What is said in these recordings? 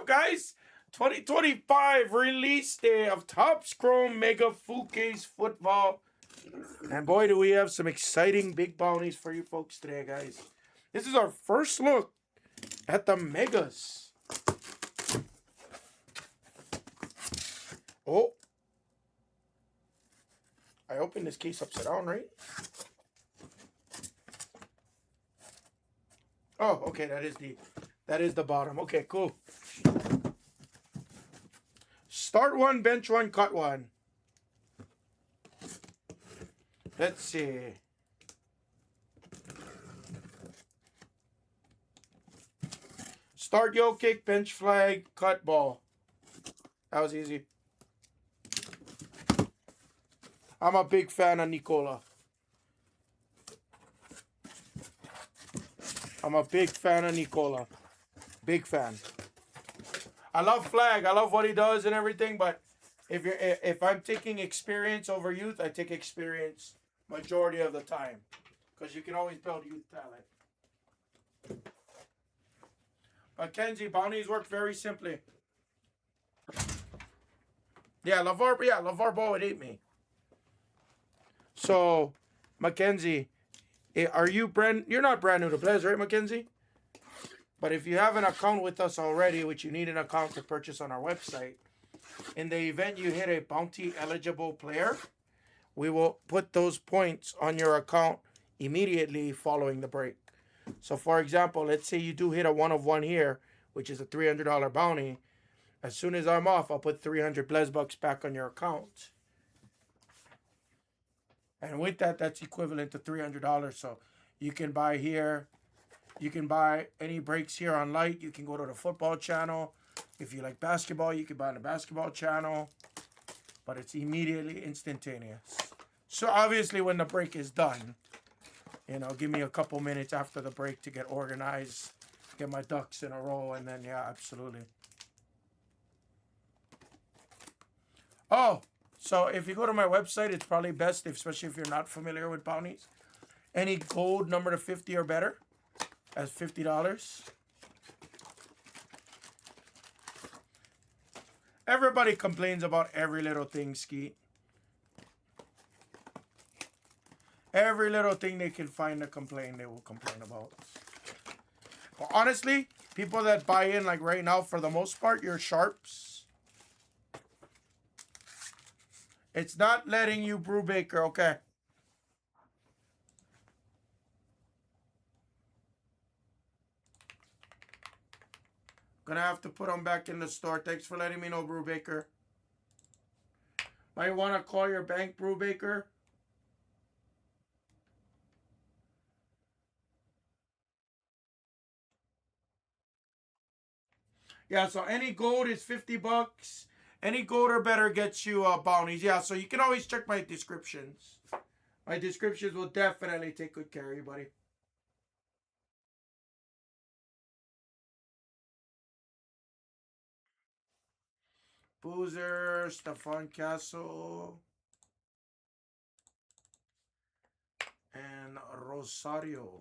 up, guys? 2025 release day of Topps Chrome Mega Full Case Football. And boy, do we have some exciting big bounties for you folks today, guys. This is our first look at the Megas. Oh. I opened this case upside down, right? Oh, okay, that is the bottom. Okay, cool. Start one, bench one, cut one. Let's see. Start yo kick, bench flag, cut ball. That was easy. I'm a big fan of Nicola. I'm a big fan of Nicola. Big fan. I love Flag. I love what he does and everything, but if I'm taking experience over youth, I take experience majority of the time. Because you can always build youth talent. Mackenzie, bounties work very simply. Yeah, LeVar Ball would hate me. So, Mackenzie, you're not brand new to Blez, right, Mackenzie? But if you have an account with us already, which you need an account to purchase on our website, in the event you hit a bounty eligible player, we will put those points on your account immediately following the break. So, for example, let's say you do hit a 1 of 1 here, which is a $300 bounty. As soon as I'm off, I'll put 300 Blez bucks back on your account. And with that, that's equivalent to $300. So you can buy here. You can buy any breaks here on Light. You can go to the football channel. If you like basketball, you can buy on the basketball channel. But it's immediately instantaneous. So obviously when the break is done, give me a couple minutes after the break to get organized, get my ducks in a row, and then, yeah, absolutely. Oh, so if you go to my website, it's probably best, especially if you're not familiar with bounties. Any gold number to 50 or better as $50. Everybody complains about every little thing, Skeet. Every little thing they can find to complain, they will complain about. But honestly, people that buy in, like right now, for the most part, you're sharps. It's not letting you brew Baker, okay? Gonna have to put them back in the store. Thanks for letting me know, Brew Baker. Might want to call your bank, Brew Baker. Yeah, so any gold is 50 bucks. Any gold or better gets you bounties. Yeah, so you can always check my descriptions. My descriptions will definitely take good care of you, buddy. Boozer, Stefan Castle, and Rosario.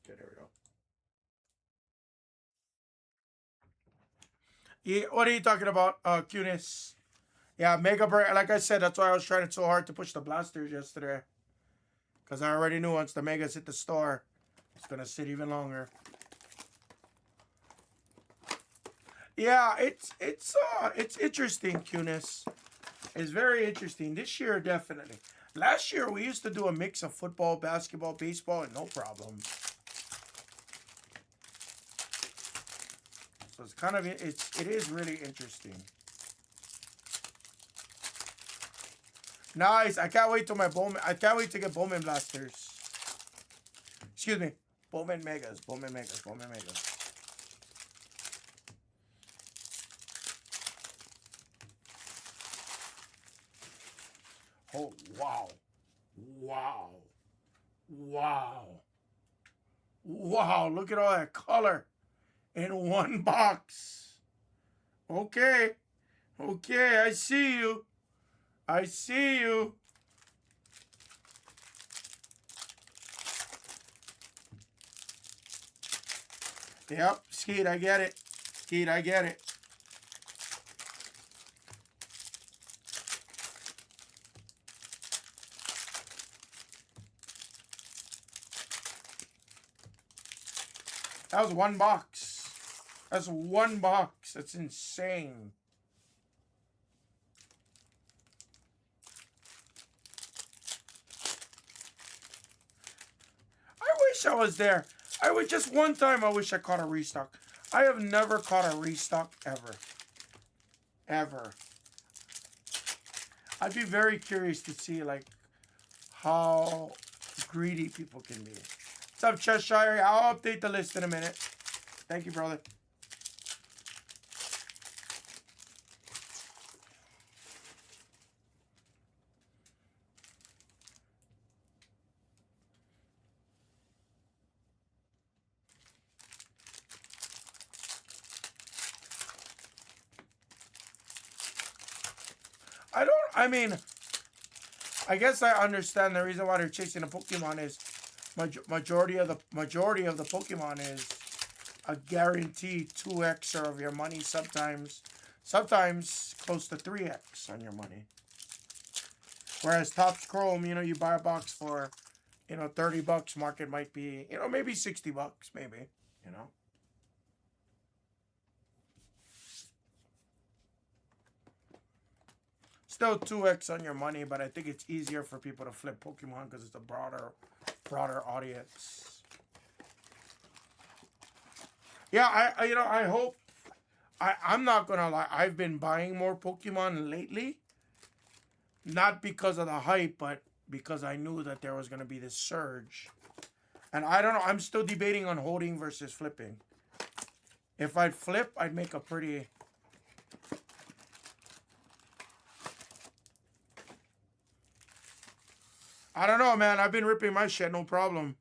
Okay, there we go. Yeah, what are you talking about, Cunis? Yeah, Mega Break. Like I said, that's why I was trying so hard to push the blasters yesterday. Because I already knew once the Megas hit the store, it's going to sit even longer. Yeah, it's interesting, Cunis. It's very interesting. This year, definitely. Last year, we used to do a mix of football, basketball, baseball, and no problem. So it's kind of, it is really interesting. Nice. I can't wait till my Bowman. I can't wait to get Bowman blasters. Excuse me. Bowman Megas. Bowman Megas. Bowman Megas. Oh, wow. Wow. Wow. Wow. Look at all that color in one box. Okay. Okay. I see you. I see you. Yep, Skeet, I get it. Skeet, I get it. That was one box. That's one box. That's insane. I wish I was there. I would just one time I wish I caught a restock. I have never caught a restock ever. Ever. I'd be very curious to see like how greedy people can be. What's up, Cheshire? I'll update the list in a minute. Thank you, brother. I mean, I guess I understand the reason why they're chasing a Pokemon is majority of the Pokemon is a guaranteed 2x of your money, sometimes close to 3x on your money. Whereas Topps Chrome, you know, you buy a box for, you know, $30, market might be, you know, maybe $60, maybe, you know. Still 2x on your money, but I think it's easier for people to flip Pokemon because it's a broader audience. Yeah, I you know, I hope, I'm not gonna lie, I've been buying more Pokemon lately. Not because of the hype, but because I knew that there was gonna be this surge. And I don't know, I'm still debating on holding versus flipping. If I'd flip, I'd make a pretty... I don't know, man. I've been ripping my shit, no problem.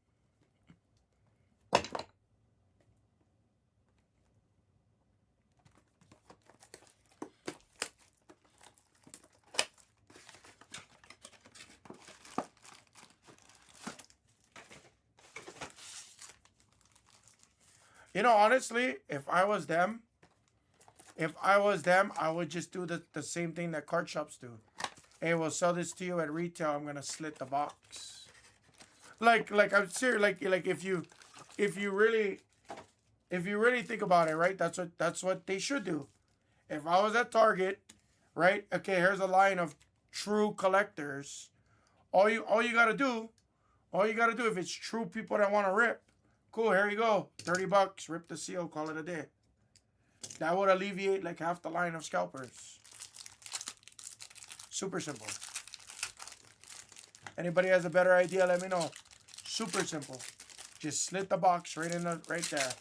You know, honestly, if I was them, I would just do the same thing that card shops do. Hey, we'll sell this to you at retail. I'm gonna slit the box. Like I'm serious. Like if you really think about it, right? That's what they should do. If I was at Target, right? Okay, here's a line of true collectors. All you gotta do, if it's true people that want to rip, cool. Here you go, $30. Rip the seal. Call it a day. That would alleviate like half the line of scalpers. Super simple. Anybody has a better idea, let me know. Super simple. Just slit the box right there.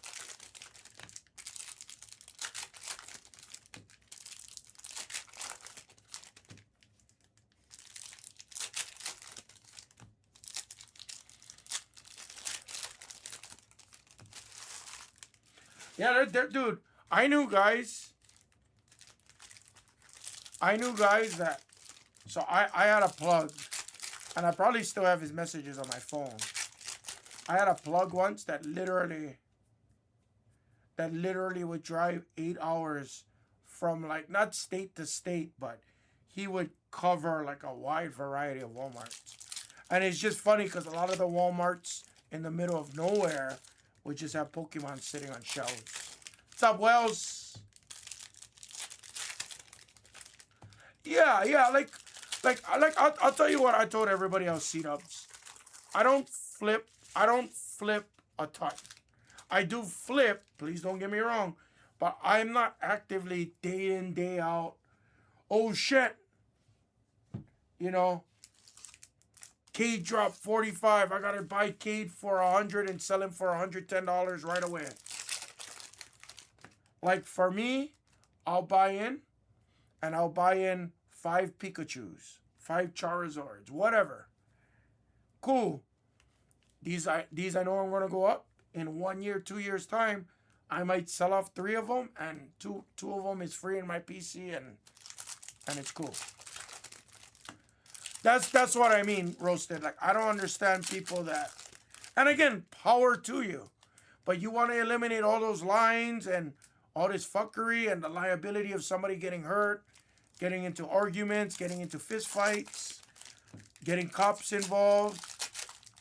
Yeah, dude, I knew guys that, so I had a plug, and I probably still have his messages on my phone. I had a plug once that literally would drive 8 hours from like, not state to state, but he would cover like a wide variety of Walmarts. And it's just funny because a lot of the Walmarts in the middle of nowhere would just have Pokemon sitting on shelves. What's up, Wells? Yeah, like I'll tell you what I told everybody else, C-dubs. I don't flip a ton. I do flip, please don't get me wrong, but I'm not actively day in, day out. Oh shit. You know, Cade dropped 45. I gotta buy Cade for 100 and sell him for $110 right away. Like for me, I'll buy in, and I'll buy in 5 Pikachus, 5 Charizards, whatever. Cool. These I know I'm gonna go up in 1 year, 2 years time. I might sell off 3 of them, and two of them is free in my PC, and it's cool. That's what I mean, Roasted. Like I don't understand people that, and again, power to you, But you want to eliminate all those lines and all this fuckery and the liability of somebody getting hurt, getting into arguments, getting into fistfights, getting cops involved,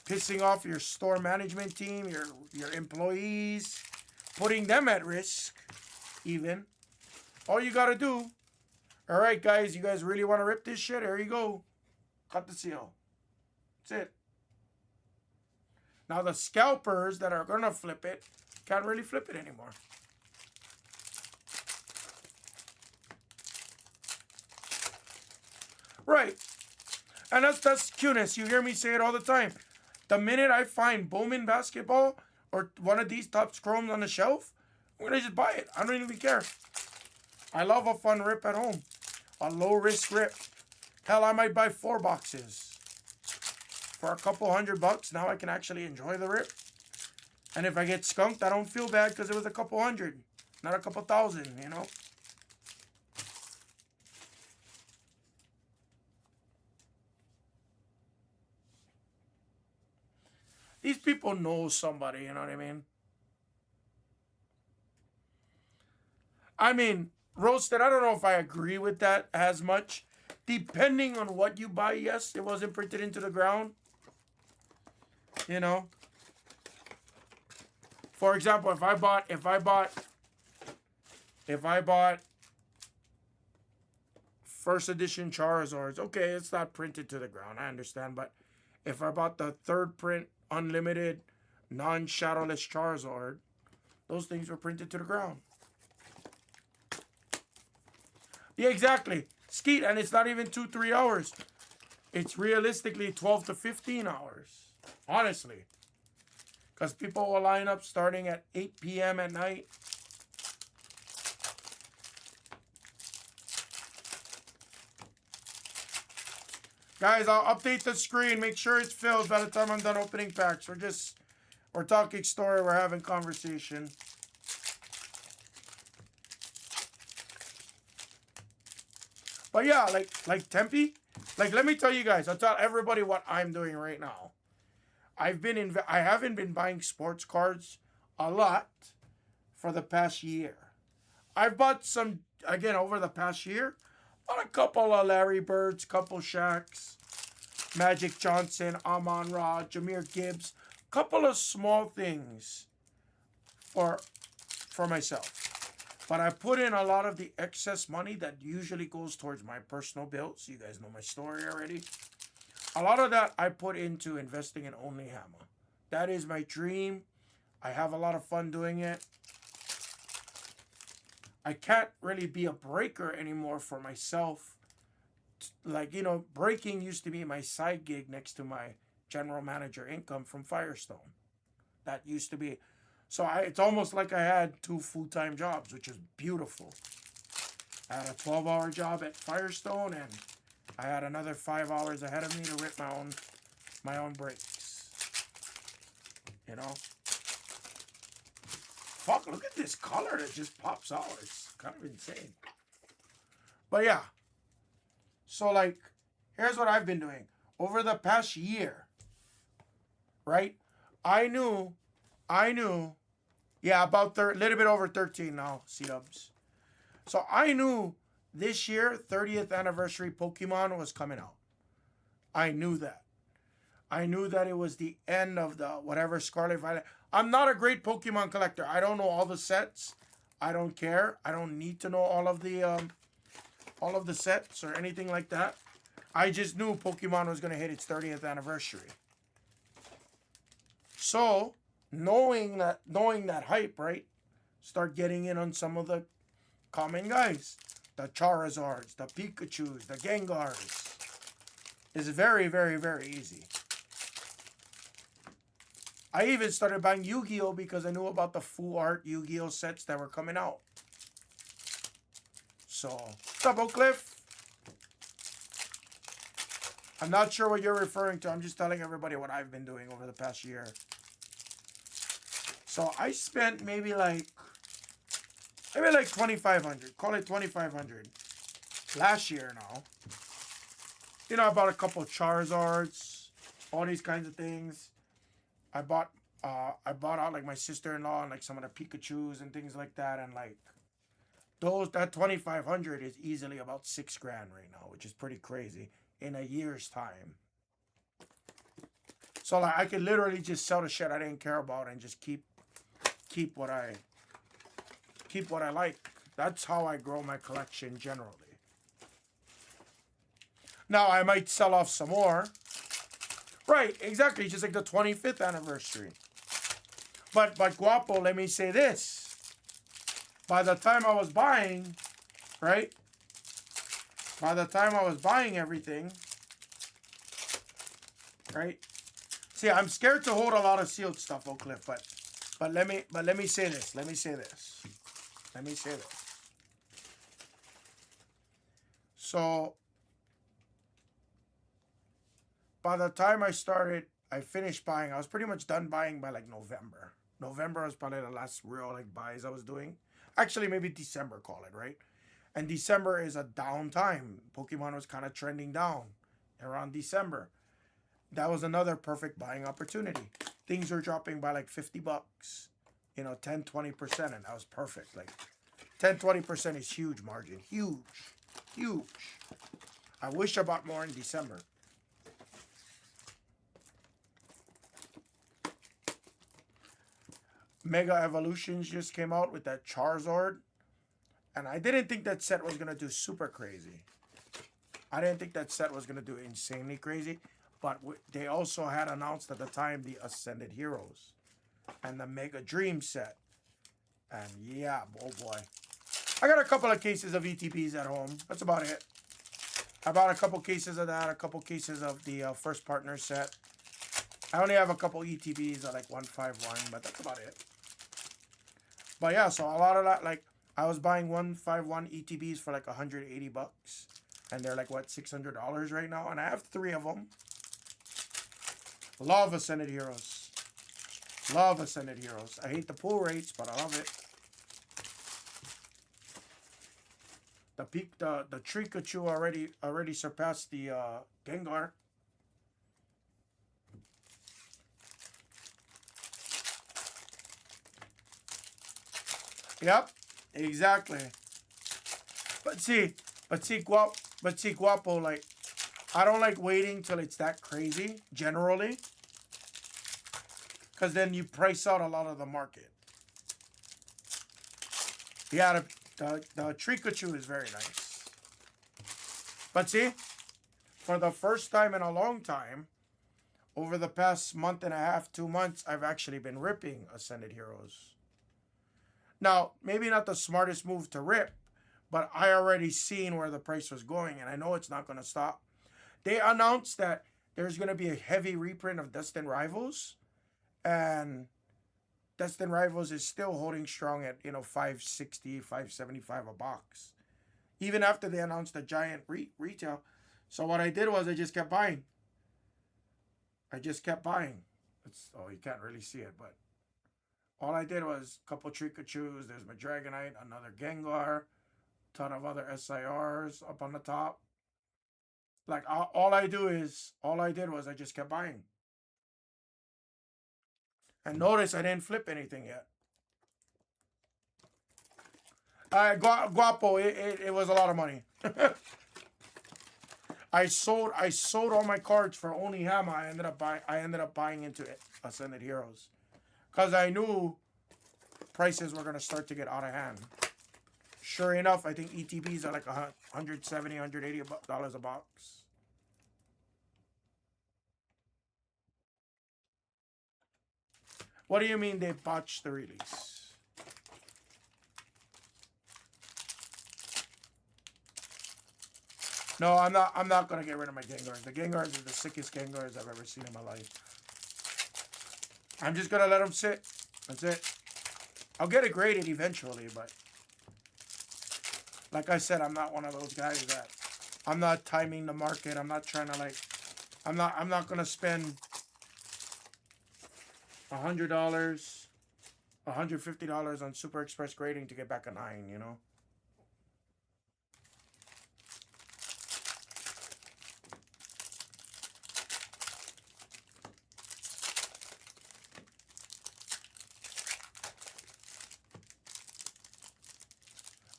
pissing off your store management team, your employees, putting them at risk, even. All you gotta do, all right, guys, you guys really want to rip this shit? Here you go. Cut the seal. That's it. Now the scalpers that are gonna flip it can't really flip it anymore. Right. And that's cuteness. You hear me say it all the time. The minute I find Bowman basketball or one of these Topps Chromes on the shelf, I'm gonna just buy it. I don't even care. I love a fun rip at home. A low risk rip. Hell, I might buy 4 boxes. For a couple $100, now I can actually enjoy the rip. And if I get skunked, I don't feel bad because it was a couple $100, not a couple thousand, you know? These people know somebody, you know what I mean? I mean, Roasted, I don't know if I agree with that as much. Depending on what you buy, yes, it wasn't printed into the ground. You know? For example, if I bought first edition Charizards, okay, it's not printed to the ground, I understand, but if I bought the third print unlimited non-shadowless Charizard, those things were printed to the ground. Yeah, exactly. Skeet, and it's not even 2-3 hours. It's realistically 12 to 15 hours. Honestly. Because people will line up starting at 8 p.m. at night. Guys, I'll update the screen. Make sure it's filled by the time I'm done opening packs. We're talking story. We're having conversation. But yeah, like Tempe, like let me tell you guys. I'll tell everybody what I'm doing right now. I haven't been buying sports cards a lot for the past year. I've bought some again over the past year. Bought a couple of Larry Birds, couple Shaqs, Magic Johnson, Amon-Ra, Jahmyr Gibbs, couple of small things for myself. But I put in a lot of the excess money that usually goes towards my personal bills. You guys know my story already. A lot of that I put into investing in Only Hammer. That is my dream. I have a lot of fun doing it. I can't really be a breaker anymore for myself. Like, you know, breaking used to be my side gig next to my general manager income from Firestone. That used to be... So it's almost like I had 2 full-time jobs, which is beautiful. I had a 12-hour job at Firestone, and I had another 5 hours ahead of me to rip my own breaks. You know? Fuck, look at this color that just pops out. It's kind of insane. But yeah. So, like, here's what I've been doing. Over the past year, right? I knew, yeah, about a little bit over 13 now, C-dubs. So I knew this year, 30th anniversary Pokemon was coming out. I knew that. I knew that it was the end of the whatever Scarlet Violet. I'm not a great Pokemon collector. I don't know all the sets. I don't care. I don't need to know all of the sets or anything like that. I just knew Pokemon was going to hit its 30th anniversary. So, knowing that hype, right? Start getting in on some of the common guys. The Charizards, the Pikachus, the Gengars. It's very, very, very easy. I even started buying Yu-Gi-Oh! Because I knew about the full art Yu-Gi-Oh! Sets that were coming out. So, Double Cliff. I'm not sure what you're referring to. I'm just telling everybody what I've been doing over the past year. So I spent maybe like $2,500. Call it $2,500 last year now. You know, I bought a couple Charizards, all these kinds of things. I bought I bought out like my sister-in-law and like some of the Pikachus and things like that, and like those that 2,500 is easily about 6 grand right now, which is pretty crazy in a year's time. So like I could literally just sell the shit I didn't care about and just keep what I like. That's how I grow my collection generally. Now I might sell off some more. Right, exactly, just like the 25th anniversary. But Guapo, let me say this. By the time I was buying, right? By the time I was buying everything, right? See, I'm scared to hold a lot of sealed stuff, Oak Cliff, but let me say this. Let me say this. Let me say this. So by the time I finished buying, I was pretty much done buying by like November. November was probably the last real like buys I was doing. Actually, maybe December, call it, right? And December is a down time. Pokemon was kind of trending down around December. That was another perfect buying opportunity. Things were dropping by like $50, 10, 20%, and that was perfect. Like 10, 20% is huge margin. Huge. Huge. I wish I bought more in December. Mega Evolutions just came out with that Charizard. And I didn't think that set was going to do super crazy. I didn't think that set was going to do insanely crazy. But they also had announced at the time the Ascended Heroes. And the Mega Dream set. And yeah, oh boy. I got a couple of cases of ETBs at home. That's about it. I bought a couple cases of that. A couple cases of the First Partner set. I only have a couple ETBs at like 151. But that's about it. But yeah, so a lot of that, like, I was buying 151 ETBs for like $180. And they're like, what, $600 right now? And I have 3 of them. Love Ascended Heroes. Love Ascended Heroes. I hate the pull rates, but I love it. The Trikachu already surpassed the Gengar. Yep, exactly. But see, Guapo, like, I don't like waiting till it's that crazy, generally. Because then you price out a lot of the market. Yeah, the Trikachu is very nice. But see, for the first time in a long time, over the past month and a half, 2 months, I've actually been ripping Ascended Heroes. Now, maybe not the smartest move to rip, but I already seen where the price was going, and I know it's not going to stop. They announced that there's going to be a heavy reprint of Destined Rivals, and Destined Rivals is still holding strong at, $560, $575 a box. Even after they announced the giant retail. So what I did was I just kept buying. Oh, you can't really see it, but all I did was a couple Trikachus. There's my Dragonite, another Gengar, ton of other SIRs up on the top. Like, all I did was I just kept buying. And notice I didn't flip anything yet. Guapo, it was a lot of money. I sold all my cards for Onihama. I ended up buying into it, Ascended Heroes. Because I knew prices were going to start to get out of hand. Sure enough, I think ETBs are like $170, $180 a box. What do you mean they botched the release? No, I'm not gonna get rid of my Gengars. The Gengars are the sickest Gengars I've ever seen in my life. I'm just gonna let them sit. That's it. I'll get it graded eventually, but like I said, I'm not one of those guys that I'm not timing the market. I'm not trying to I'm not gonna spend $100, $150 on Super Express grading to get back a 9,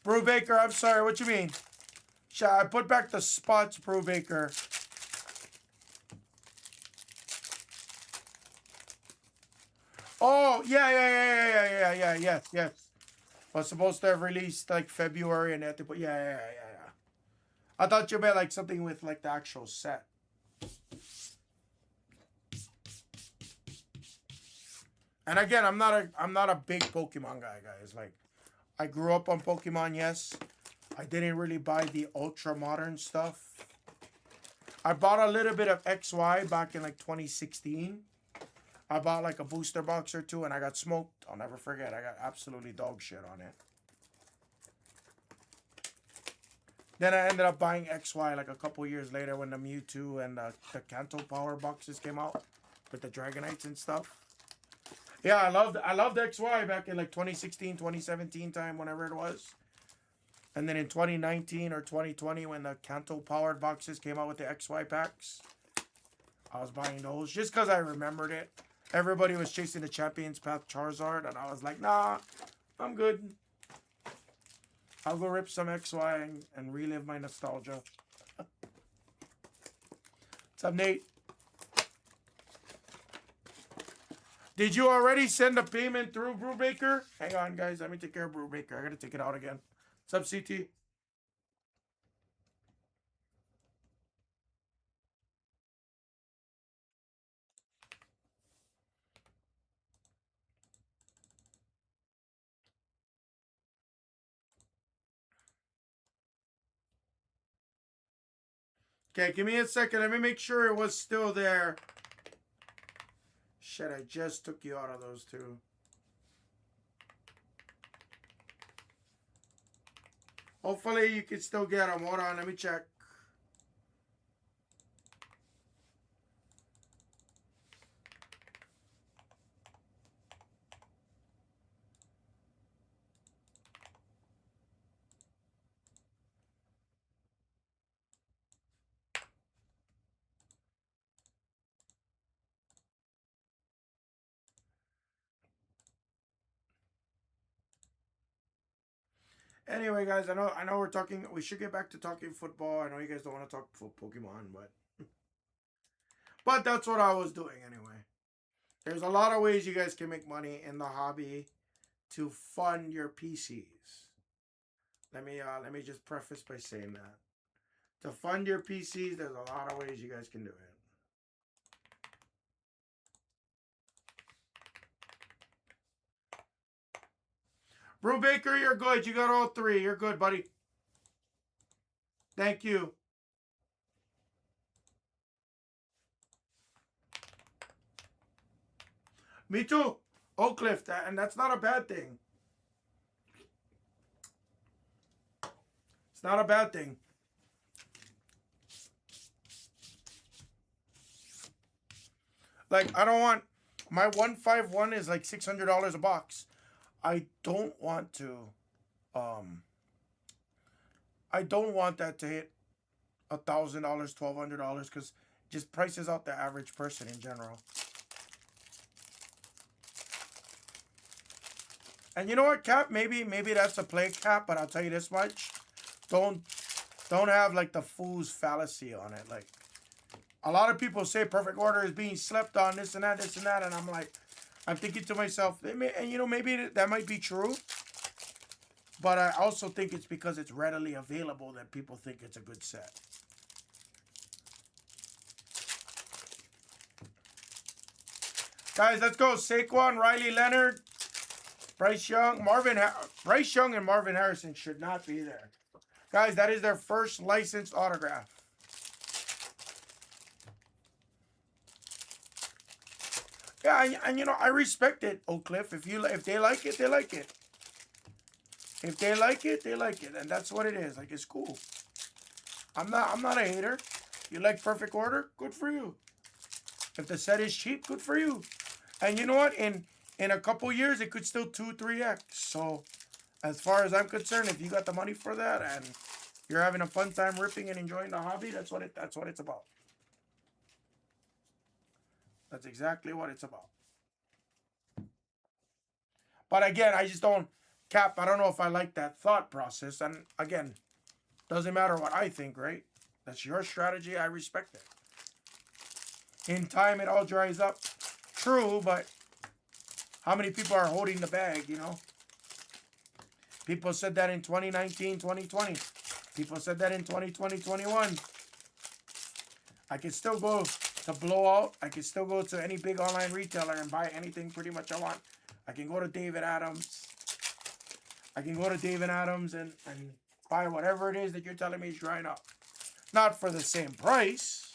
Brubaker, I'm sorry. What you mean? I put back the spots, Brubaker. Oh, yeah. Yes. Was supposed to have released like February and that, but yeah. I thought you meant like something with like the actual set. And again, I'm not a big Pokemon guy, guys. Like, I grew up on Pokemon, yes. I didn't really buy the ultra modern stuff. I bought a little bit of XY back in like 2016. I bought like a booster box or two and I got smoked. I'll never forget. I got absolutely dog shit on it. Then I ended up buying XY like a couple years later when the Mewtwo and the Kanto Power boxes came out with the Dragonites and stuff. Yeah, I loved XY back in like 2016, 2017 time, whenever it was. And then in 2019 or 2020 when the Kanto powered boxes came out with the XY packs, I was buying those just because I remembered it. Everybody was chasing the Champions Path Charizard and I was like, nah, I'm good. I'll go rip some XY and relive my nostalgia. What's up, Nate? Did you already send the payment through, Brubaker? Hang on, guys. Let me take care of Brubaker. I got to take it out again. What's up, CT? Okay, give me a second. Let me make sure it was still there. Shit, I just took you out of those two. Hopefully you can still get them. Hold on, let me check. Anyway, guys, I know we're talking. We should get back to talking football. I know you guys don't want to talk Pokemon, but that's what I was doing anyway. There's a lot of ways you guys can make money in the hobby to fund your PCs. Let me just preface by saying that. To fund your PCs, there's a lot of ways you guys can do it. Brubaker, you're good. You got all three. You're good, buddy. Thank you. Me too. Oak Cliff, and that's not a bad thing. It's not a bad thing. Like, I don't want... My 151 is like $600 a box. I don't want to... I don't want that to hit $1,000, $1,200, because just prices out the average person in general. And you know what, Cap? Maybe that's a play, Cap, but I'll tell you this much. Don't have like the fool's fallacy on it. Like, a lot of people say Perfect Order is being slept on, this and that, and I'm like, I'm thinking to myself, and you know, maybe that might be true. But I also think it's because it's readily available that people think it's a good set. Guys, let's go. Saquon, Riley Leonard, Bryce Young, Bryce Young and Marvin Harrison should not be there. Guys, that is their first licensed autograph. Yeah, and you know, I respect it, Oak Cliff. If they like it, they like it. If they like it, they like it, and that's what it is. Like, it's cool. I'm not a hater. You like Perfect Order? Good for you. If the set is cheap, good for you. And you know what? In a couple years, it could still 2-3x. So, as far as I'm concerned, if you got the money for that and you're having a fun time ripping and enjoying the hobby, that's what it's about. That's exactly what it's about. But again, I just don't. Cap, I don't know if I like that thought process. And again, doesn't matter what I think, right? That's your strategy. I respect it. In time, it all dries up. True, but how many people are holding the bag, you know? People said that in 2019, 2020. People said that in 2020, 21. I can still go to Blowout. I can still go to any big online retailer and buy anything pretty much I want. I can go to David Adams. I can go to David Adams and buy whatever it is that you're telling me is drying up. Not for the same price.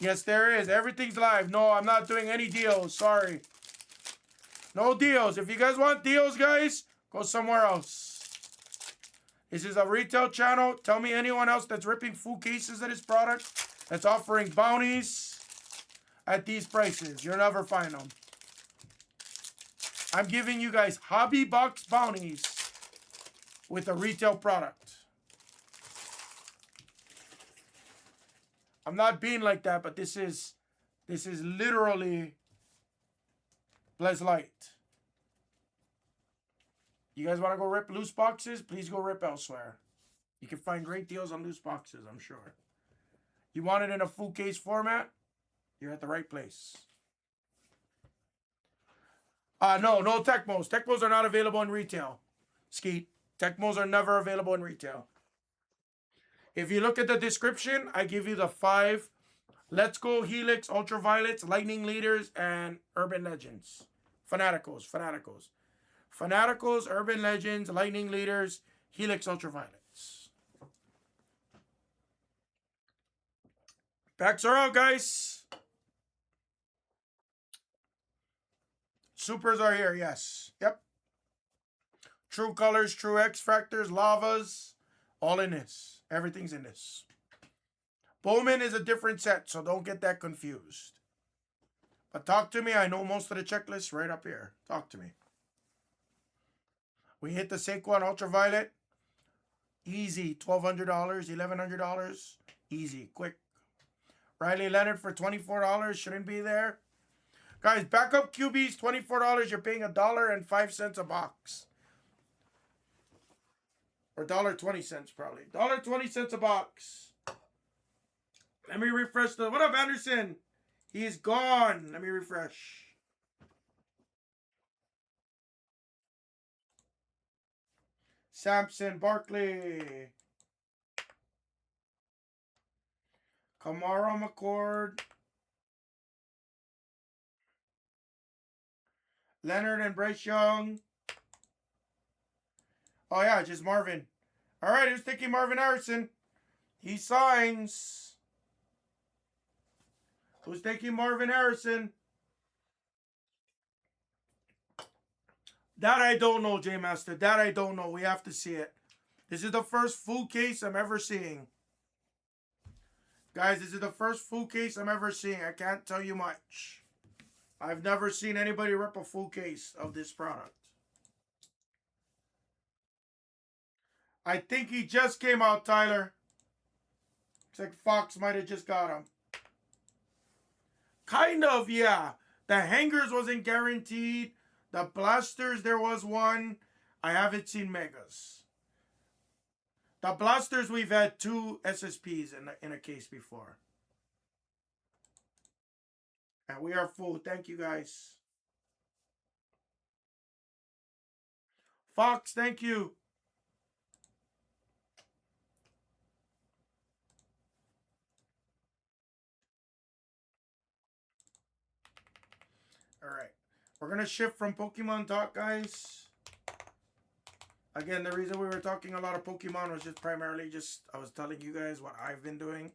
Yes, there is. Everything's live. No, I'm not doing any deals. Sorry. No deals. If you guys want deals, guys, go somewhere else. This is a retail channel. Tell me anyone else that's ripping full cases of this product, that's offering bounties at these prices. You'll never find them. I'm giving you guys hobby box bounties with a retail product. I'm not being like that, but this is literally Blez Light. You guys want to go rip loose boxes? Please go rip elsewhere. You can find great deals on loose boxes, I'm sure. You want it in a full case format? You're at the right place. No Tecmos. Tecmos are not available in retail. Skeet. Tecmos are never available in retail. If you look at the description, I give you the 5 Let's Go Helix Ultraviolets, Lightning Leaders, and Urban Legends. Fanaticals. Fanaticals, Urban Legends, Lightning Leaders, Helix Ultraviolets. Packs are out, guys. Supers are here, yes. Yep. True Colors, True X Fractors, Lavas, all in this. Everything's in this. Bowman is a different set, so don't get that confused. But talk to me. I know most of the checklists right up here. Talk to me. We hit the Saquon Ultraviolet. Easy. $1,200, $1,100. Easy. Quick. Riley Leonard for $24. Shouldn't be there. Guys, backup QBs, $24. You're paying $1.05 a box. Or $1.20 probably. $1.20 a box. Let me refresh the... What up, Anderson? He's gone. Let me refresh. Sampson, Barkley. Kamara, McCord. Leonard and Bryce Young. Oh, yeah, just Marvin. All right, who's taking Marvin Harrison? He signs. Who's taking Marvin Harrison? That I don't know, J Master. That I don't know. We have to see it. This is the first full case I'm ever seeing. Guys, this is the first full case I'm ever seeing. I can't tell you much. I've never seen anybody rip a full case of this product. I think he just came out, Tyler. Looks like Fox might have just got him. Kind of, yeah. The hangers wasn't guaranteed. The blasters, there was one. I haven't seen megas. The blasters, we've had 2 SSPs in a case before. And we are full. Thank you, guys. Fox, thank you. All right. We're going to shift from Pokemon talk, guys. Again, the reason we were talking a lot of Pokemon was just primarily just I was telling you guys what I've been doing.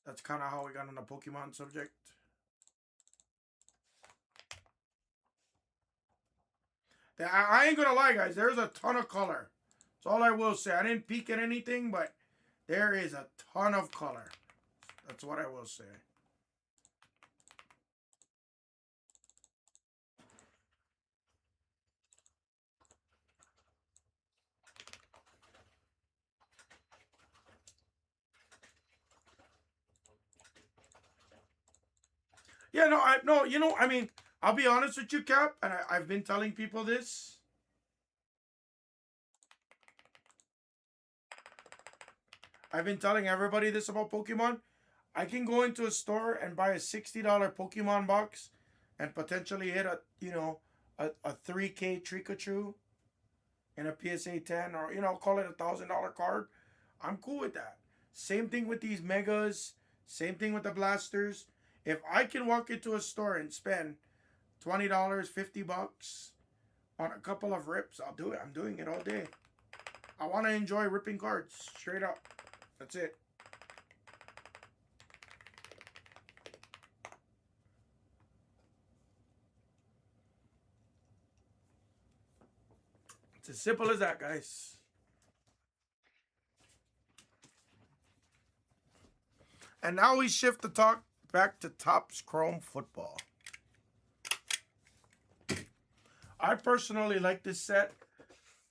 That's kind of how we got on the Pokemon subject. I ain't going to lie, guys. There's a ton of color. That's all I will say. I didn't peek at anything, but there is a ton of color. That's what I will say. Yeah, no, I no, you know, I mean, I'll be honest with you, Cap, and I've been telling people this. I've been telling everybody this about Pokemon. I can go into a store and buy a $60 Pokemon box and potentially hit a a 3K Trikachu in a PSA 10, or call it $1,000 card. I'm cool with that. Same thing with these megas. Same thing with the blasters. If I can walk into a store and spend $20, $50 on a couple of rips, I'll do it. I'm doing it all day. I want to enjoy ripping cards straight up. That's it. It's as simple as that, guys. And now we shift the talk back to Topps Chrome Football. I personally like this set.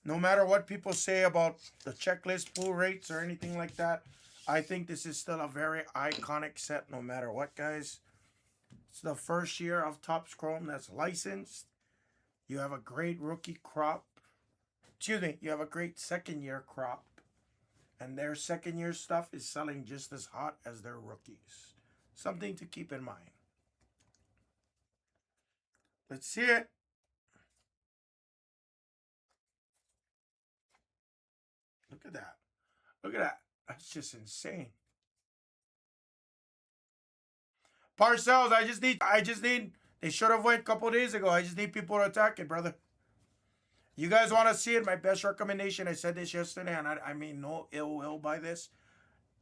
No matter what people say about the checklist pull rates or anything like that, I think this is still a very iconic set no matter what, guys. It's the first year of Topps Chrome that's licensed. You have a great rookie crop. Excuse me, you have a great second year crop. And their second year stuff is selling just as hot as their rookies. Something to keep in mind. Let's see it. Look at that. Look at that. That's just insane. Parcells, I just need, they should have went a couple days ago. I just need people to attack it, brother. You guys want to see it? My best recommendation, I said this yesterday, and I mean no ill will by this.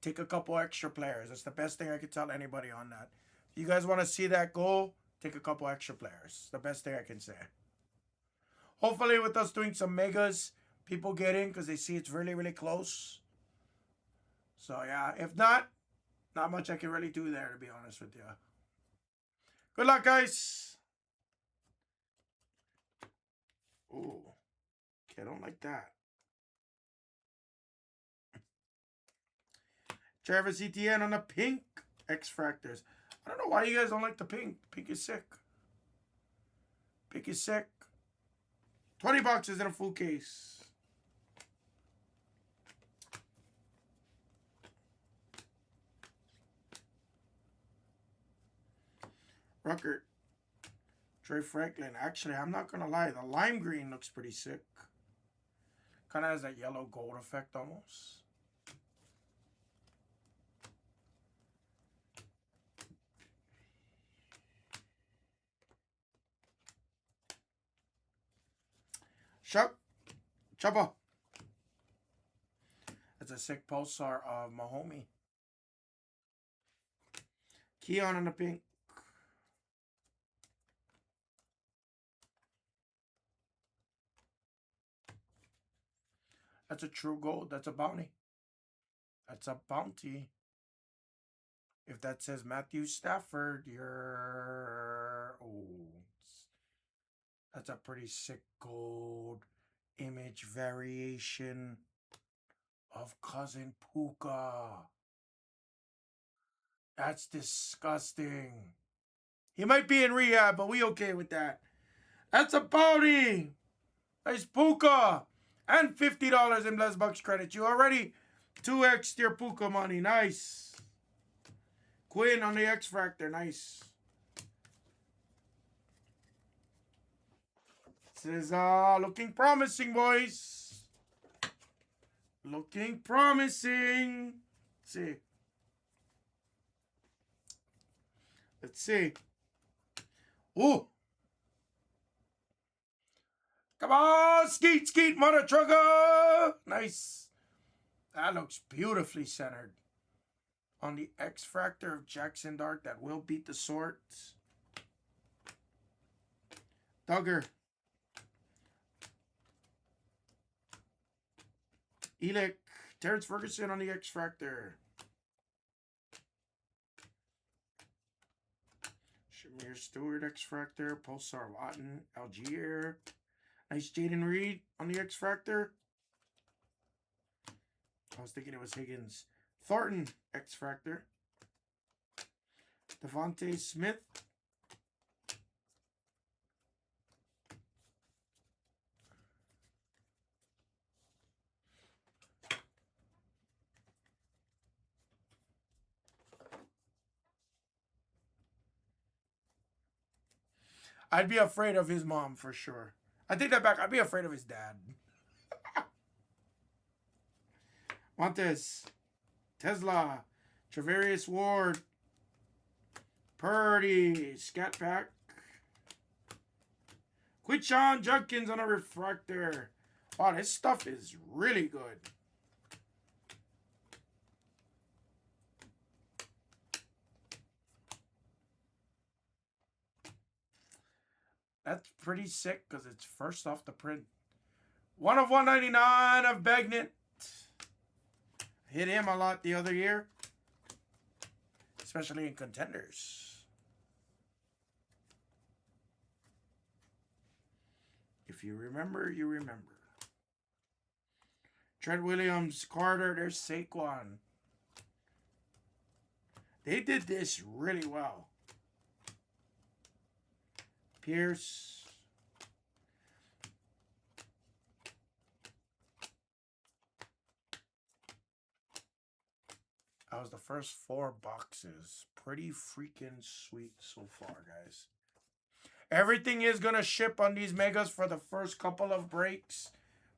Take a couple extra players. That's the best thing I could tell anybody on that. If you guys want to see that go, take a couple extra players. The best thing I can say. Hopefully with us doing some megas, people get in because they see it's really, really close. So yeah, if not much I can really do there, to be honest with you. Good luck, guys. Ooh. Okay, I don't like that. Travis Etienne on the pink X-Fractors. I don't know why you guys don't like the pink. Pink is sick. Pink is sick. 20 boxes in a full case. Ruckert. Trey Franklin. Actually, I'm not going to lie. The lime green looks pretty sick. Kind of has that yellow gold effect almost. Chubba. That's a sick pulsar of Mahomie. Keon in the pink. That's a true gold. That's a bounty. That's a bounty. If that says Matthew Stafford, you're... Oh, that's a pretty sick gold image variation of Cousin Puka. That's disgusting. He might be in rehab, but we okay with that. That's a bounty. Nice Puka. And $50 in Blez Bucks credit. You already 2x your Puka money. Nice. Quinn on the X-Fractor. Nice. This is looking promising, boys. Looking promising. Let's see. Let's see. Ooh. Come on, skeet, skeet, mother trucker. Nice. That looks beautifully centered. On the X-Fractor of Jackson Dart that will beat the sorts. Duggar. Elick. Terrence Ferguson on the X-Fractor. Shamir Stewart X-Fractor. Pulsar Watton. Algier. Nice Jaden Reed on the X-Fractor. I was thinking it was Higgins. Thornton X-Fractor. Devontae Smith I'd be afraid of his mom for sure. I take that back. I'd be afraid of his dad. Montes, Tesla, Travarius Ward, Purdy, Scat Pack, Quichan Judkins on a refractor. Wow, this stuff is really good. That's pretty sick because it's first off the print. 1 of 199 of Bagnet. Hit him a lot the other year, especially in contenders. If you remember, you remember. Trent Williams, Carter, there's Saquon. They did this really well. Pierce. That was the first 4 boxes. Pretty freaking sweet so far, guys. Everything is going to ship on these megas for the first couple of breaks.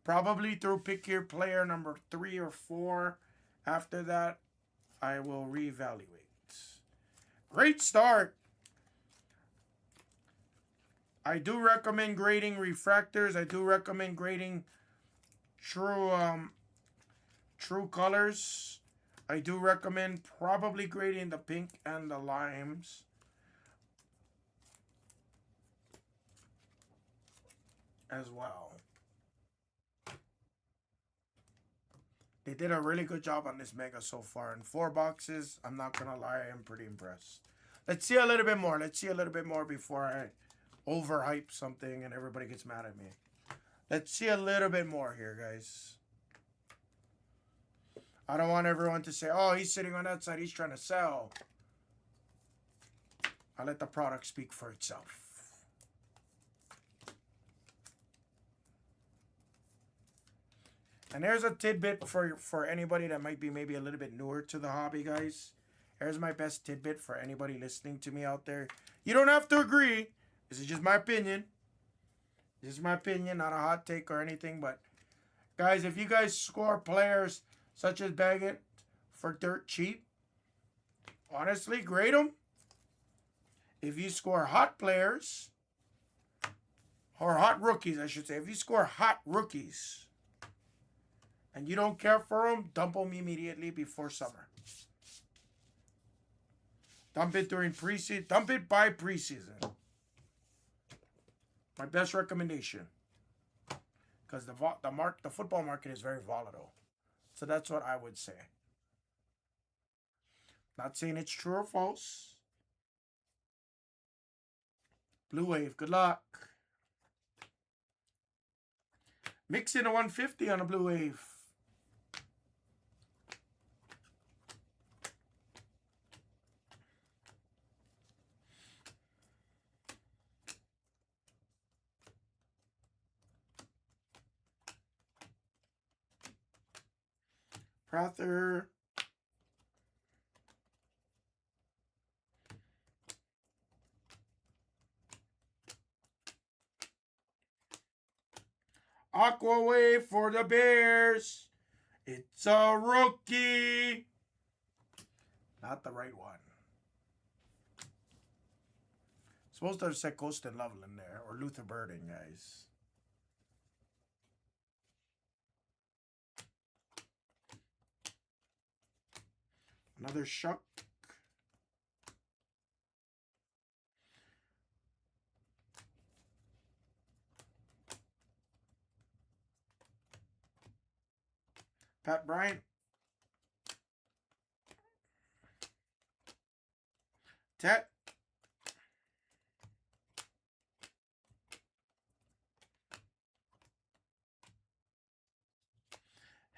Probably through pick your player number 3 or 4. After that, I will reevaluate. Great start. I do recommend grading refractors. I do recommend grading true colors. I do recommend probably grading the pink and the limes. As well. They did a really good job on this mega so far. In 4 boxes, I'm not going to lie, I'm pretty impressed. Let's see a little bit more. Let's see a little bit more before I overhype something and everybody gets mad at me. Let's see a little bit more here, guys. I don't want everyone to say, oh, he's sitting on that side, he's trying to sell. I let the product speak for itself. And there's a tidbit for anybody that might be maybe a little bit newer to the hobby, guys. Here's my best tidbit for anybody listening to me out there. You don't have to agree. This is just my opinion. This is my opinion, not a hot take or anything. But, guys, if you guys score players such as Baggett for dirt cheap, honestly, grade them. If you score hot players, or hot rookies, I should say. If you score hot rookies, and you don't care for them, dump them immediately before summer. Dump it during preseason. Dump it by preseason. My best recommendation. Because the football market is very volatile. So that's what I would say. Not saying it's true or false. Blue Wave, good luck. Mix in a 150 on a Blue Wave. Prather. Aqua Wave for the Bears. It's a rookie. Not the right one. Supposed to have said Colston Loveland there. Or Luther Burden, guys. Another Shuck. Pat Bryant. Tet.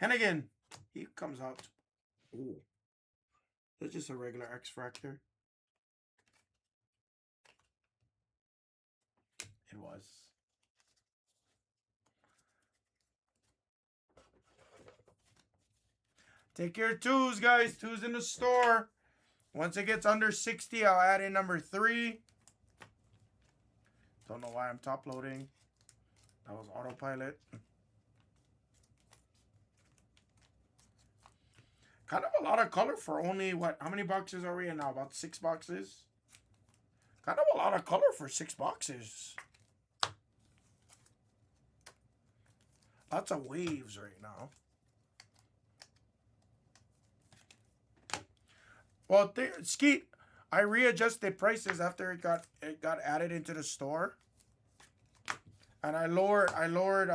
Hennigan. He comes out. Ooh. That's just a regular X-Fractor. It was. Take your 2s, guys. 2s in the store. Once it gets under 60, I'll add in number 3. Don't know why I'm top loading. That was autopilot. Kind of a lot of color for only, what, how many boxes are we in now? About 6 boxes? Kind of a lot of color for 6 boxes. Lots of waves right now. Well, Skeet, I readjusted prices after it got added into the store. And I lowered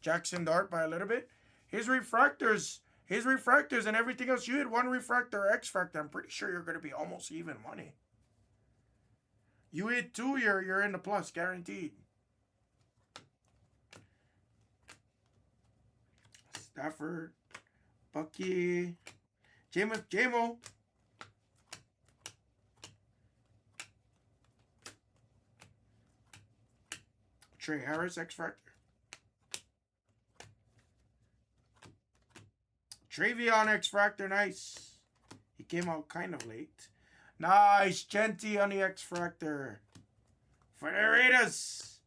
Jackson Dart by a little bit. His refractors and everything else, you hit one refractor or X factor, I'm pretty sure you're going to be almost even money. You hit 2, you're in the plus, guaranteed. Stafford, Bucky, J-Mo. Trey Harris, X factor. Travion X factor, nice. He came out kind of late. Nice, Genty on the X factor for the Raiders.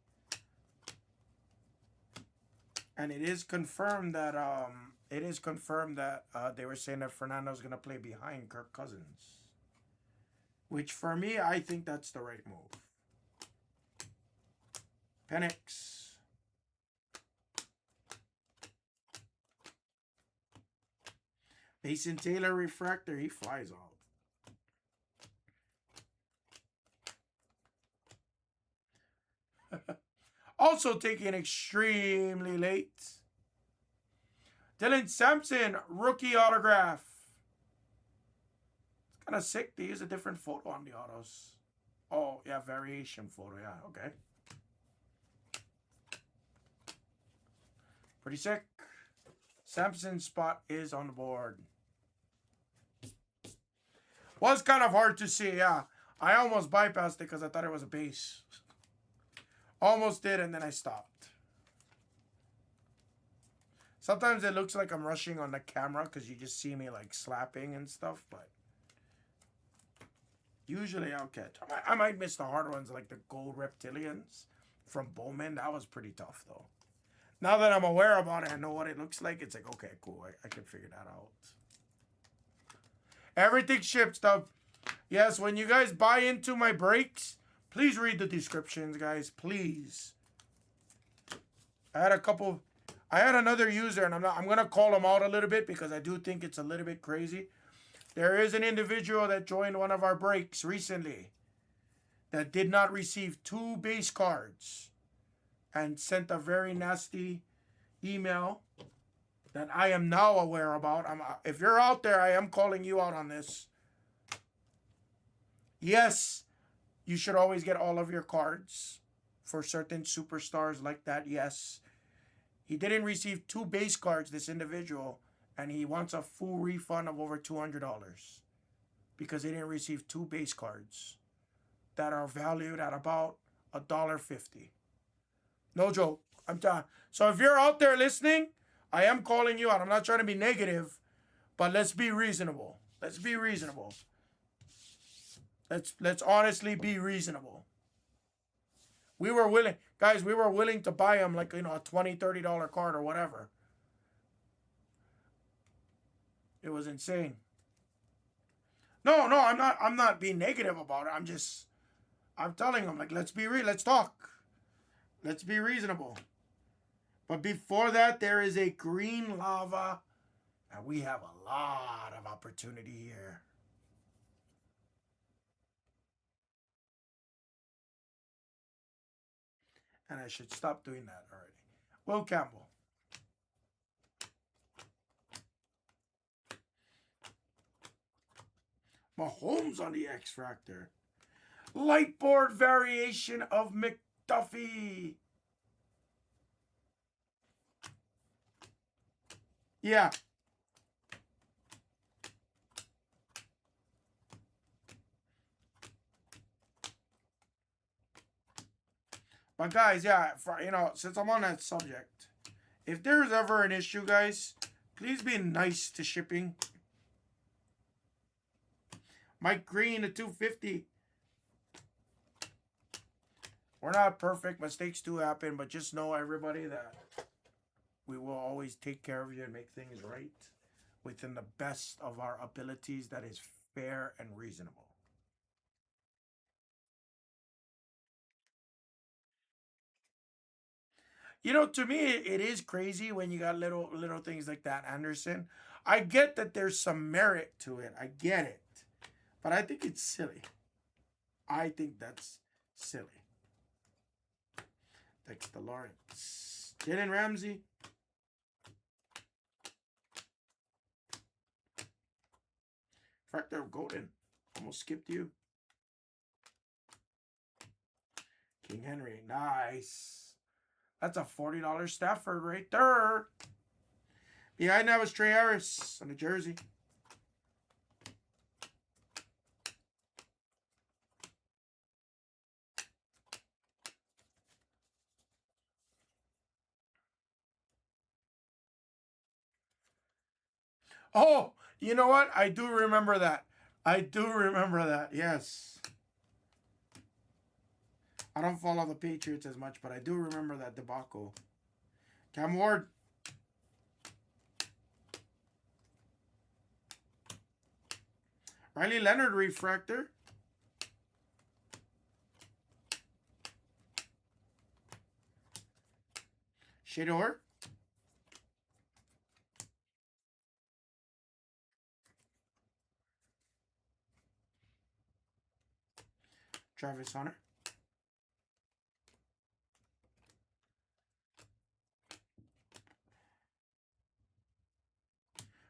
And it is confirmed that they were saying that Fernando's gonna play behind Kirk Cousins, which for me, I think that's the right move. Penix. Mason Taylor refractor, he flies out. Also taken extremely late. Dylan Sampson, rookie autograph. It's kind of sick. They use a different photo on the autos. Oh, yeah, variation photo. Yeah, okay. Pretty sick. Sampson's spot is on the board. Was kind of hard to see, yeah. I almost bypassed it because I thought it was a base. Almost did, and then I stopped. Sometimes it looks like I'm rushing on the camera because you just see me like slapping and stuff, but usually I'll catch. I might miss the hard ones like the gold reptilians from Bowman. That was pretty tough, though. Now that I'm aware about it and know what it looks like, it's like, okay, cool. I can figure that out. Everything shipped stuff. Yes, when you guys buy into my breaks, please read the descriptions, guys. Please. I had another user, and I'm gonna call him out a little bit because I do think it's a little bit crazy. There is an individual that joined one of our breaks recently that did not receive 2 base cards and sent a very nasty email that I am now aware about. If you're out there, I am calling you out on this. Yes, you should always get all of your cards for certain superstars like that. Yes. He didn't receive 2 base cards, this individual, and he wants a full refund of over $200 because he didn't receive 2 base cards that are valued at about $1.50. No joke. I'm telling. So if you're out there listening, I am calling you out. I'm not trying to be negative, but let's be reasonable. Let's be reasonable. Let's honestly be reasonable. We were willing, guys, we were willing to buy him like, a $20, $30 card or whatever. It was insane. No, I'm not being negative about it. I'm telling him, like, let's talk. Let's be reasonable. But before that, there is a green lava, and we have a lot of opportunity here. And I should stop doing that already. Will Campbell. Mahomes on the X Factor. Lightboard variation of McDuffie. Yeah. But guys, yeah, since I'm on that subject, if there's ever an issue, guys, please be nice to shipping. Mike Green, a 250. We're not perfect. Mistakes do happen, but just know, everybody, that we will always take care of you and make things right within the best of our abilities that is fair and reasonable. You know, to me, it is crazy when you got little things like that, Anderson. I get that there's some merit to it. I get it. But I think it's silly. I think that's silly. Dexter Lawrence. Jalen Ramsey. Fractor Golden. Almost skipped you. King Henry. Nice. That's a $40 Stafford right there. Behind that was Trey Harris on the jersey. Oh, you know what? I do remember that. I do remember that. Yes. I don't follow the Patriots as much, but I do remember that debacle. Cam Ward. Riley Leonard refractor. Shador. Travis Hunter.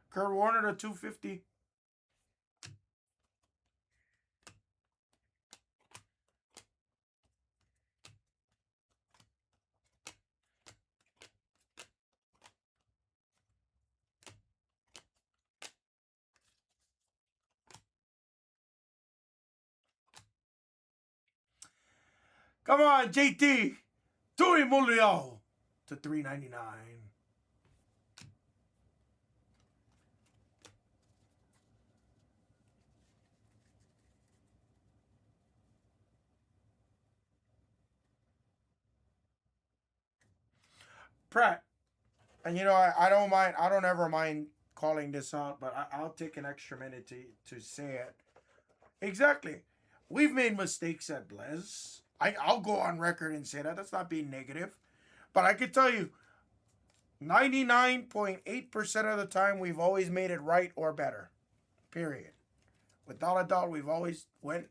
Kurt Warner to 250. Come on, JT. Tui Mulio to 399. Pratt. And you know, I don't mind. I don't ever mind calling this out, but I'll take an extra minute to say it. Exactly. We've made mistakes at Blez. I'll go on record and say that. That's not being negative. But I can tell you, 99.8% of the time, we've always made it right or better. Period. Without a doubt, we've always went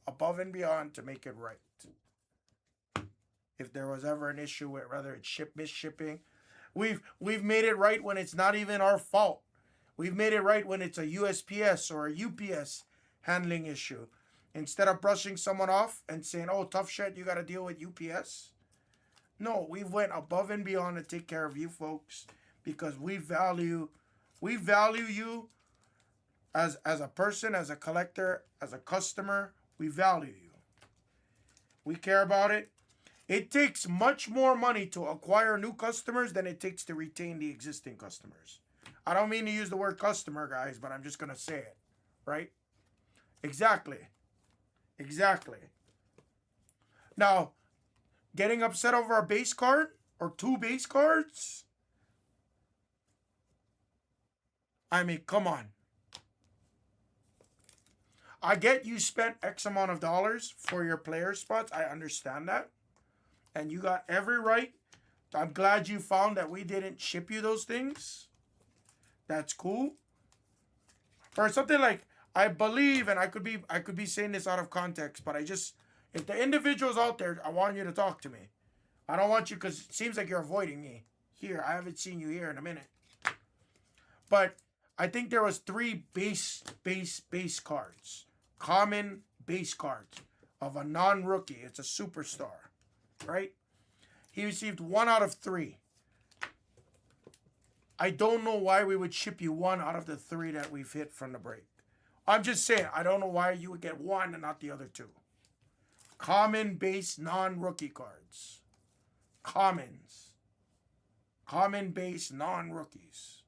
above and beyond to make it right. If there was ever an issue with whether it's misshipping, we've made it right when it's not even our fault. We've made it right when it's a USPS or a UPS handling issue. Instead of brushing someone off and saying, "Oh, tough shit, you got to deal with UPS." No, we've went above and beyond to take care of you folks because we value you as a person, as a collector, as a customer. We value you. We care about it. It takes much more money to acquire new customers than it takes to retain the existing customers. I don't mean to use the word customer, guys, but I'm just going to say it, right? Exactly. Exactly. Now, getting upset over a base card or two base cards? I mean, come on. I get you spent X amount of dollars for your player spots. I understand that. And you got every right. I'm glad you found that we didn't ship you those things. That's cool. Or something like, I believe, and I could be saying this out of context, but if the individual's out there, I want you to talk to me. I don't want you because it seems like you're avoiding me. Here, I haven't seen you here in a minute. But I think there was three base cards. Common base cards of a non-rookie. It's a superstar, right? He received 1 out of 3. I don't know why we would ship you 1 out of the 3 that we've hit from the break. I'm just saying, I don't know why you would get 1 and not the other 2. Common base non-rookie cards. Commons. Common base non-rookies.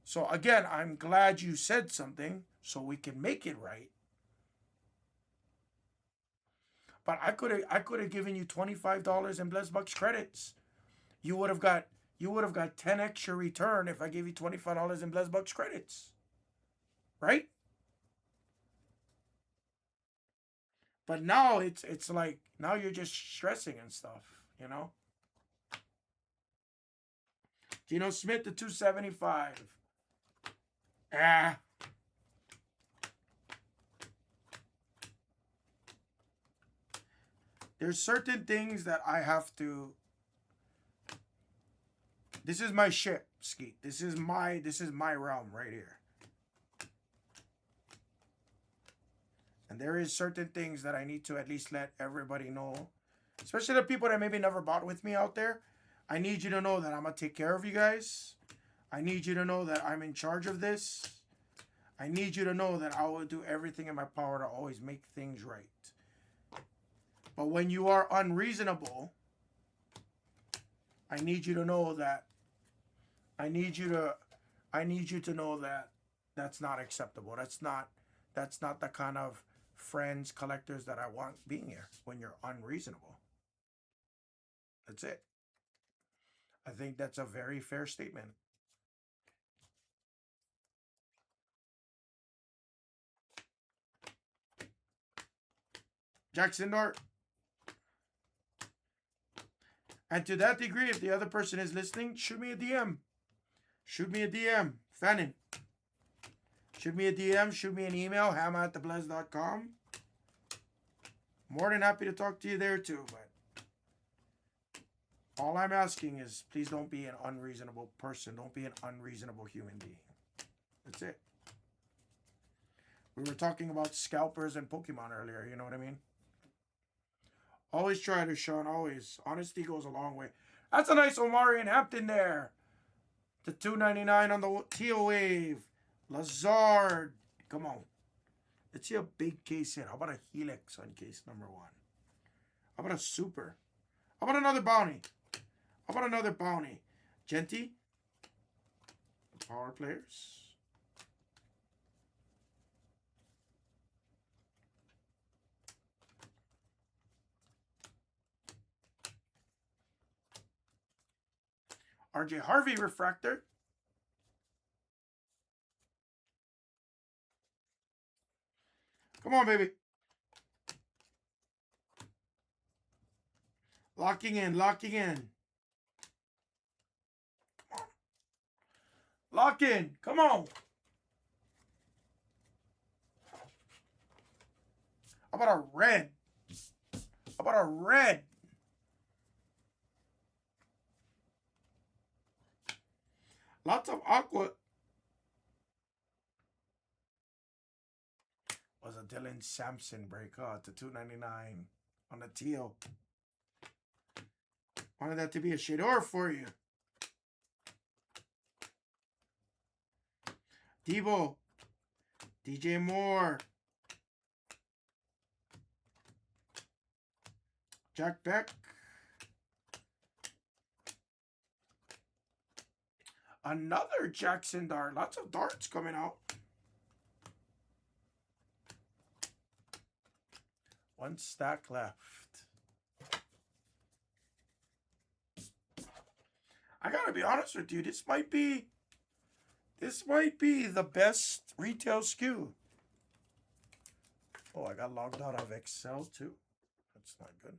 So again, I'm glad you said something so we can make it right. But I could have given you $25 in Blez Bucks credits. You would have got 10 extra return if I gave you $25 in Blez Bucks credits. Right? But now it's like now you're just stressing and stuff, you know? Gino Smith to 275. Ah. There's certain things that I have to. This is my ship, Skeet. This is my realm right here. And there is certain things that I need to at least let everybody know. Especially the people that maybe never bought with me out there. I need you to know that I'm going to take care of you guys. I need you to know that I'm in charge of this. I need you to know that I will do everything in my power to always make things right. But when you are unreasonable, I need you to know that I need you to know that that's not acceptable. That's not the kind of friends, collectors that I want being here when you're unreasonable. That's it. I think that's a very fair statement. Jackson Dart. And to that degree, if the other person is listening, shoot me a DM. Shoot me a DM. Fannin. Shoot me a DM. Shoot me an email. ham@theblez.com. More than happy to talk to you there too. But all I'm asking is please don't be an unreasonable person. Don't be an unreasonable human being. That's it. We were talking about scalpers and Pokemon earlier. You know what I mean? Always try to, Sean. Always. Honesty goes a long way. That's a nice Omari and Hampton there. The $2.99 on the Teal Wave. Lazard. Come on. Let's see a big case hit. How about a Helix on case number 1? How about a Super? How about another Bounty? How about another Bounty? Genty. Power players. RJ Harvey refractor. Come on, baby. Locking in, locking in. Come on. Lock in. Come on. How about a red? How about a red? Lots of aqua. Was a Dylan Sampson break to $2.99 on the teal. Wanted that to be a Shador for you. Debo. DJ Moore. Jack Beck. Another Jackson Dart. Lots of darts coming out. One stack left. I gotta be honest with you. This might be the best retail SKU. Oh, I got logged out of Excel too. That's not good.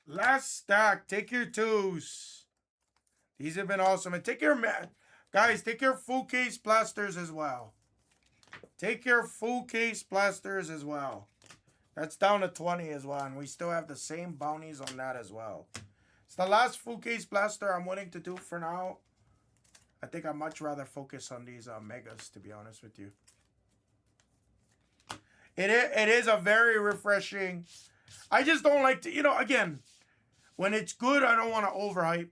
Last stack. Take your twos. These have been awesome. And take your, guys, take your full case blasters as well. Take your full case blasters as well. That's down to 20 as well. And we still have the same bounties on that as well. It's the last full case blaster I'm willing to do for now. I think I'd much rather focus on these megas, to be honest with you. It is a very refreshing. I just don't like to, again, when it's good, I don't want to overhype.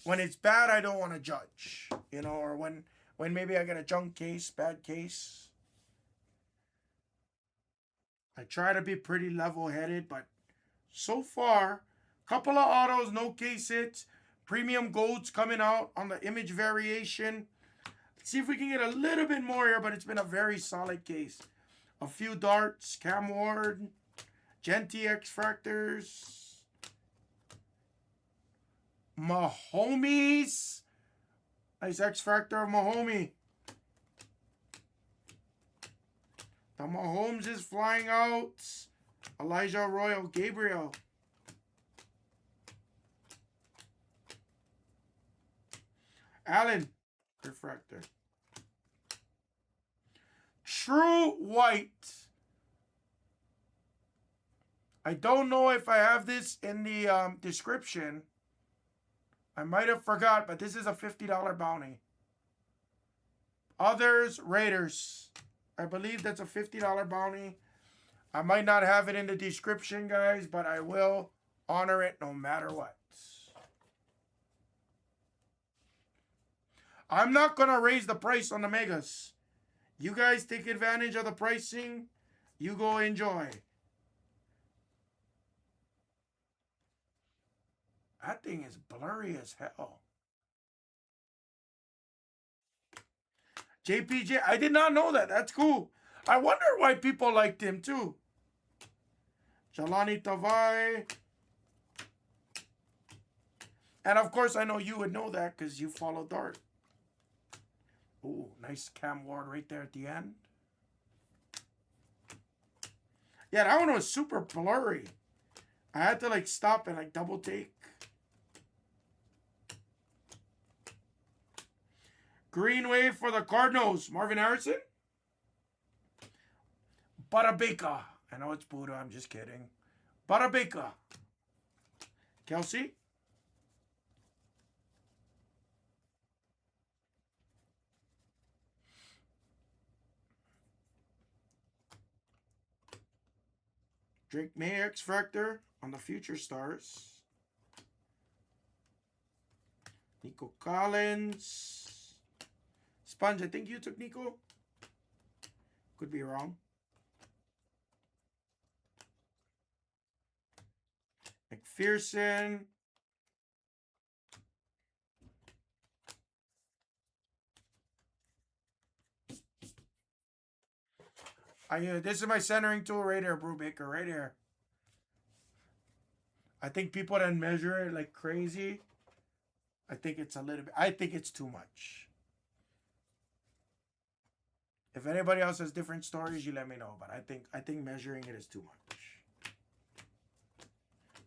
When it's bad, I don't want to judge, or when maybe I get a junk case, bad case. I try to be pretty level-headed, but so far, couple of autos, no case hits, premium golds coming out on the image variation. Let's see if we can get a little bit more here, but it's been a very solid case. A few darts, Cam Ward, Genty X-Fractors, Mahomes. Nice X-Fractor of Mahomes. The Mahomes is flying out. Elijah Royal Gabriel. Allen. Refractor. True White. I don't know if I have this in the description. I might have forgot, but this is a $50 bounty. Others, Raiders. I believe that's a $50 bounty. I might not have it in the description, guys, but I will honor it no matter what. I'm not going to raise the price on the Megas. You guys take advantage of the pricing. You go enjoy. That thing is blurry as hell. JPJ, I did not know that. That's cool. I wonder why people liked him too. Jelani Tavai. And of course, I know you would know that because you follow Dart. Ooh, nice Cam Ward right there at the end. Yeah, that one was super blurry. I had to like stop and like double take. Green wave for the Cardinals. Marvin Harrison. Barabeka. I know it's Buddha. I'm just kidding. Barabeka. Kelsey. Drake May X-Fractor on the Future Stars. Nico Collins. Sponge, I think you took Nico. Could be wrong. McPherson. This is my centering tool right here, Brubaker, right here. I think people that measure it like crazy. I think it's a little bit. I think it's too much. If anybody else has different stories, you let me know. But I think measuring it is too much.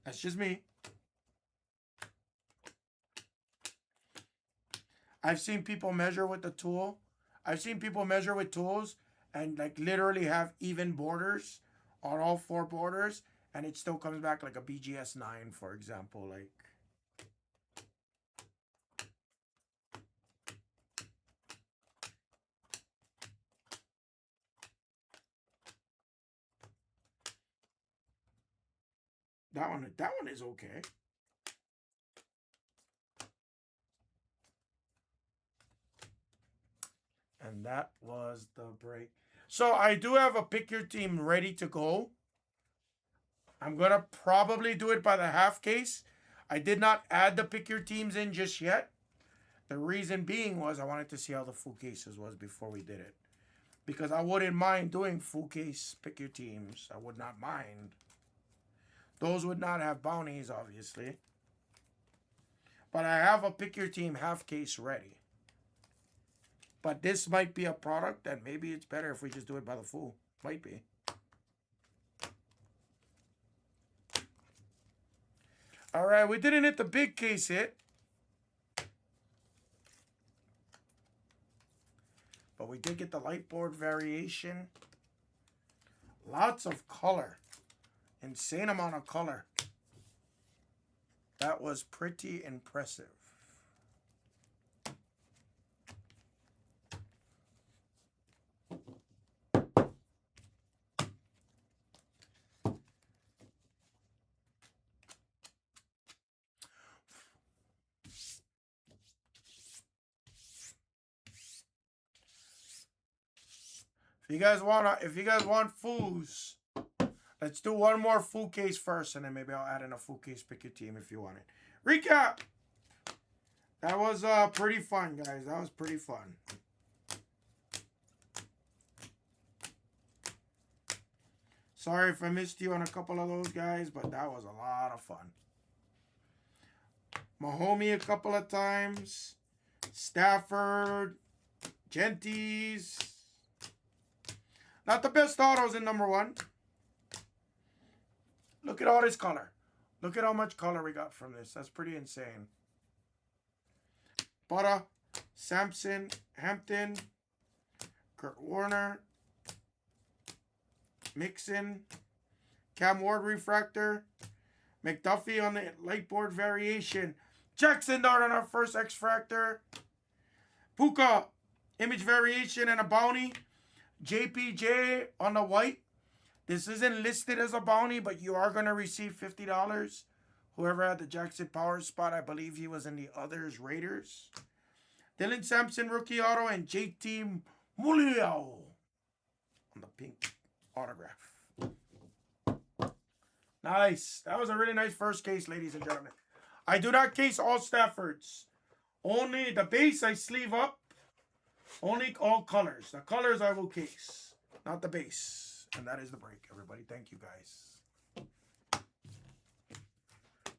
That's just me. I've seen people measure with the tool. I've seen people measure with tools and like literally have even borders on all four borders, and it still comes back like a BGS 9, for example. Like, that one is okay. And that was the break. So I do have a pick your team ready to go. I'm going to probably do it by the half case. I did not add the pick your teams in just yet. The reason being was I wanted to see how the full cases was before we did it. Because I wouldn't mind doing full case pick your teams. I would not mind. Those would not have bounties, obviously. But I have a pick your team half case ready. But this might be a product that maybe it's better if we just do it by the full. Might be. All right, we didn't hit the big case hit. But we did get the light board variation. Lots of color. Insane amount of color. That was pretty impressive. If you guys want foos, let's do one more food case first, and then maybe I'll add in a food case. Pick your team if you want it. Recap. That was pretty fun, guys. That was pretty fun. Sorry if I missed you on a couple of those guys, but that was a lot of fun. Mahomey a couple of times. Stafford. Genties. Not the best autos in number one. Look at all this color. Look at how much color we got from this. That's pretty insane. Butter, Sampson, Hampton, Kurt Warner, Mixon, Cam Ward refractor, McDuffie on the light board variation, Jackson Dart on our first X-Fractor, Puka, image variation and a bounty, JPJ on the white. This isn't listed as a bounty, but you are going to receive $50. Whoever had the Jackson Power spot, I believe he was in the others Raiders. Dylan Sampson rookie auto and JT Mulio on the pink autograph. Nice. That was a really nice first case, ladies and gentlemen. I do not case all Staffords. Only the base I sleeve up. Only all colors. The colors I will case, not the base. And that is the break, everybody. Thank you, guys.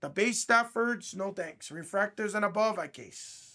The base Staffords, no thanks. Refractors and above, I case.